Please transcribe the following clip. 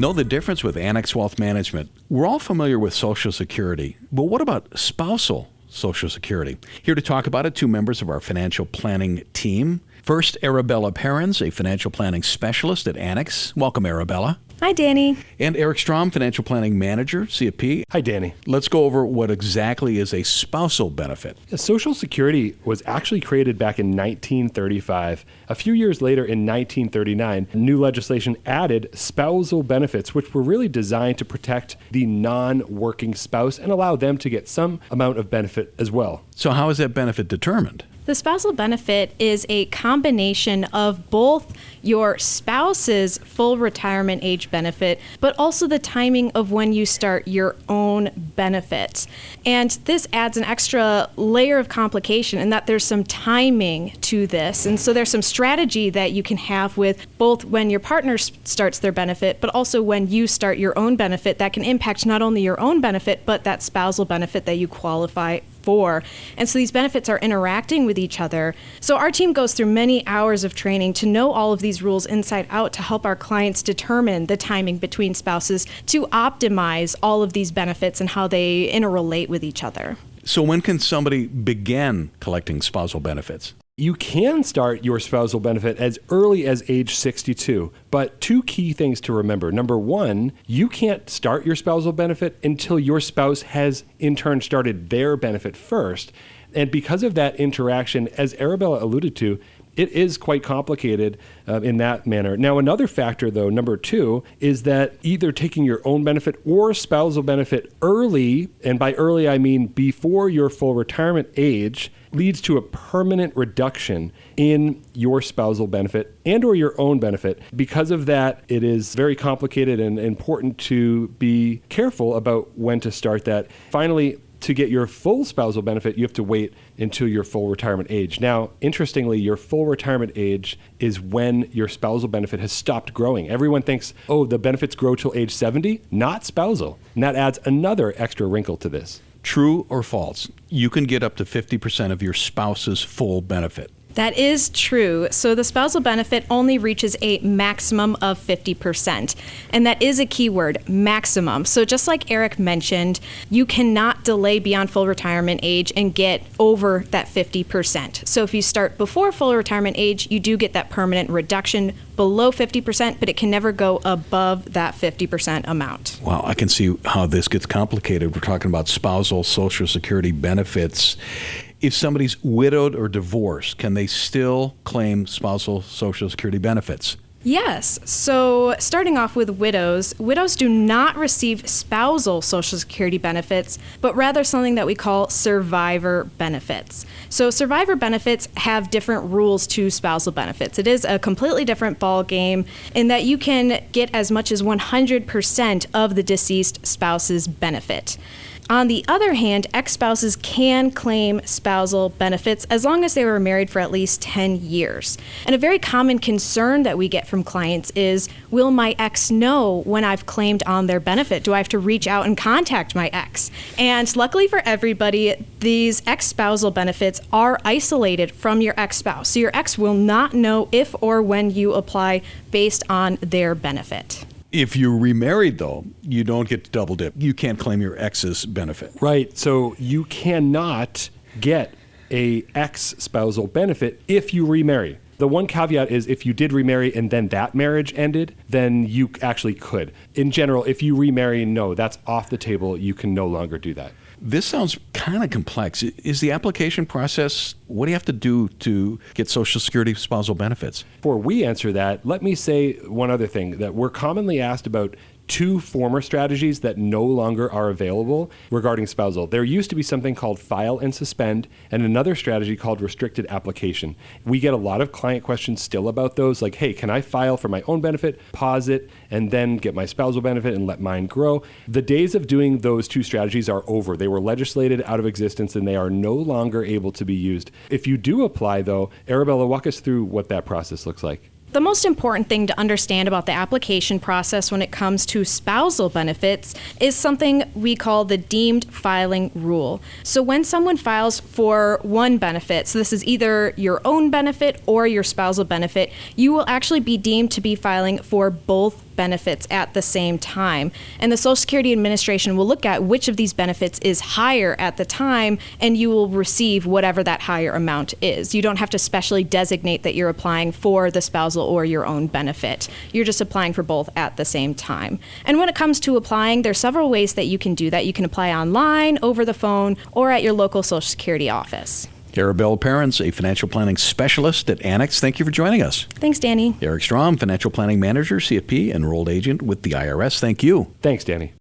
Know the difference with Annex Wealth Management. We're all familiar with Social Security, but what about spousal Social Security? Here to talk about it, two members of our financial planning team. First, Arabella Parins, a financial planning specialist at Annex. Welcome, Arabella. Hi, Danny. And Eric Strom, financial planning manager, CFP. Hi, Danny. Let's go over what exactly is a spousal benefit. Social Security was actually created back in 1935. A few years later, in 1939, new legislation added spousal benefits, which were really designed to protect the non-working spouse and allow them to get some amount of benefit as well. So how is that benefit determined? The spousal benefit is a combination of both your spouse's full retirement age benefit, but also the timing of when you start your own benefits. And this adds an extra layer of complication in that there's some timing to this. And so there's some strategy that you can have with both when your partner starts their benefit, but also when you start your own benefit that can impact not only your own benefit, but that spousal benefit that you qualify for. And so these benefits are interacting with each other. So our team goes through many hours of training to know all of these rules inside out to help our clients determine the timing between spouses to optimize all of these benefits and how they interrelate with each other. So when can somebody begin collecting spousal benefits? You can start your spousal benefit as early as age 62, but two key things to remember. Number one, you can't start your spousal benefit until your spouse has in turn started their benefit first. And because of that interaction, as Arabella alluded to, it is quite complicated in that manner. Now, another factor, though, number two, is that either taking your own benefit or spousal benefit early, and by early I mean before your full retirement age, leads to a permanent reduction in your spousal benefit and or your own benefit. Because of that, it is very complicated and important to be careful about when to start that. Finally, to get your full spousal benefit, you have to wait until your full retirement age. Now, interestingly, your full retirement age is when your spousal benefit has stopped growing. Everyone thinks, oh, the benefits grow till age 70, not spousal. And that adds another extra wrinkle to this. True or false? You can get up to 50% of your spouse's full benefit. That is true. So the spousal benefit only reaches a maximum of 50%. And that is a key word, maximum. So just like Eric mentioned, you cannot delay beyond full retirement age and get over that 50%. So if you start before full retirement age, you do get that permanent reduction below 50%, but it can never go above that 50% amount. Wow, I can see how this gets complicated. We're talking about spousal Social Security benefits. If somebody's widowed or divorced, can they still claim spousal Social Security benefits? Yes. So starting off with widows do not receive spousal Social Security benefits, but rather something that we call survivor benefits. So survivor benefits have different rules to spousal benefits. It is a completely different ball game in that you can get as much as 100% of the deceased spouse's benefit. On the other hand, ex-spouses can claim spousal benefits as long as they were married for at least 10 years. And a very common concern that we get from clients is, will my ex know when I've claimed on their benefit? Do I have to reach out and contact my ex? And luckily for everybody, these ex-spousal benefits are isolated from your ex-spouse. So your ex will not know if or when you apply based on their benefit. If you're remarried, though, you don't get to double dip. You can't claim your ex's benefit. Right. So you cannot get a ex-spousal benefit if you remarry. The one caveat is if you did remarry and then that marriage ended, then you actually could. In general, if you remarry, no, that's off the table. You can no longer do that. This sounds kind of complex. Is the application process, what do you have to do to get Social Security spousal benefits? Before we answer that, let me say one other thing, that we're commonly asked about two former strategies that no longer are available regarding spousal. There used to be something called file and suspend and another strategy called restricted application. We get a lot of client questions still about those, like, hey, can I file for my own benefit, pause it, and then get my spousal benefit and let mine grow? The days of doing those two strategies are over. They were legislated out of existence and they are no longer able to be used. If you do apply, though, Arabella, walk us through what that process looks like. The most important thing to understand about the application process when it comes to spousal benefits is something we call the deemed filing rule. So when someone files for one benefit, so this is either your own benefit or your spousal benefit, you will actually be deemed to be filing for both benefits at the same time. And the Social Security Administration will look at which of these benefits is higher at the time, and you will receive whatever that higher amount is. You don't have to specially designate that you're applying for the spousal or your own benefit. You're just applying for both at the same time. And when it comes to applying, there's several ways that you can do that. You can apply online, over the phone, or at your local Social Security office. Arabella Parins, a financial planning specialist at Annex. Thank you for joining us. Thanks, Danny. Eric Strom, financial planning manager, CFP, enrolled agent with the IRS. Thank you. Thanks, Danny.